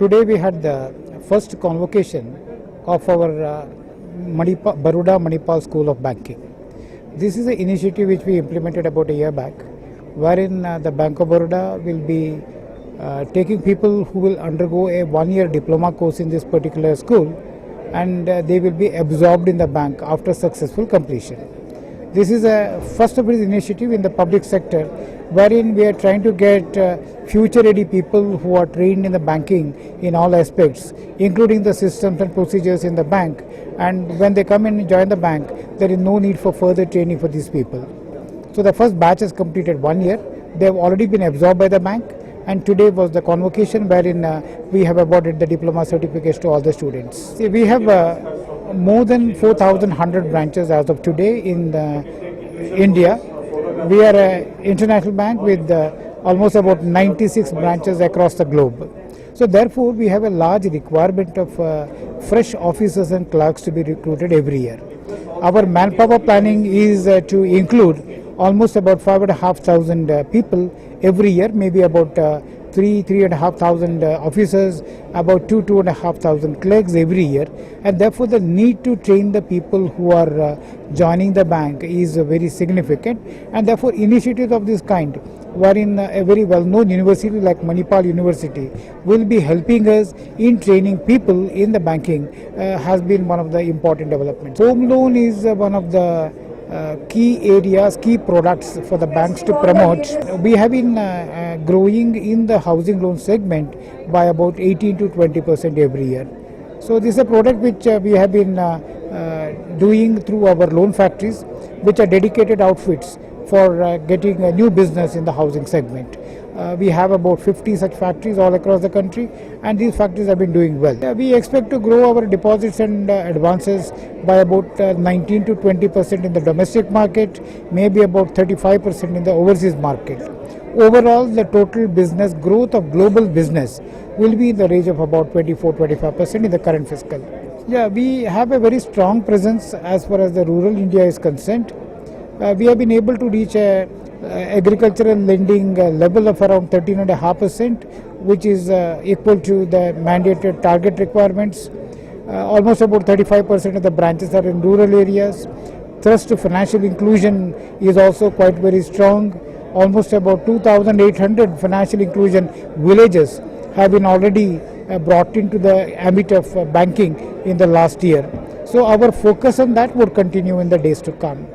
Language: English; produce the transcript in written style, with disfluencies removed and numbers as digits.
Today we had the first convocation of our Baroda Manipal School of Banking. This is an initiative which we implemented about a year back, wherein the Bank of Baroda will be taking people who will undergo a one-year diploma course in this particular school, and they will be absorbed in the bank after successful completion. This is a first of its initiative in the public sector, wherein we are trying to get future-ready people who are trained in the banking in all aspects, including the systems and procedures in the bank. And when they come in and join the bank, there is no need for further training for these people. So the first batch has completed 1 year. They have already been absorbed by the bank, and today was the convocation wherein we have awarded the diploma certificates to all the students. See, we have more than 4,100 branches as of today in India. We are an international bank with almost about 96 branches across the globe. So therefore, we have a large requirement of fresh officers and clerks to be recruited every year. Our manpower planning is to include almost about 5,500 people every year, maybe about 3,500 officers, about 2,500 clerks every year, and therefore the need to train the people who are joining the bank is very significant, and therefore initiatives of this kind, wherein a very well-known university like Manipal University will be helping us in training people in the banking, has been one of the important developments. Home loan is one of the key areas, key products for the banks to promote. We have been growing in the housing loan segment by about 18 to 20% every year. So this is a product which we have been doing through our loan factories, which are dedicated outfits for getting a new business in the housing segment. We have about 50 such factories all across the country, and these factories have been doing well. We expect to grow our deposits and advances by about 19 to 20% in the domestic market, maybe about 35% in the overseas market. Overall, the total business growth of global business will be in the range of about 24-25% in the current fiscal. Yeah, we have a very strong presence as far as the rural India is concerned. We have been able to reach a agricultural lending level of around 13.5%, which is equal to the mandated target requirements. Almost about 35% of the branches are in rural areas. Thrust to financial inclusion is also quite very strong. Almost about 2,800 financial inclusion villages have been already brought into the ambit of banking in the last year. So our focus on that would continue in the days to come.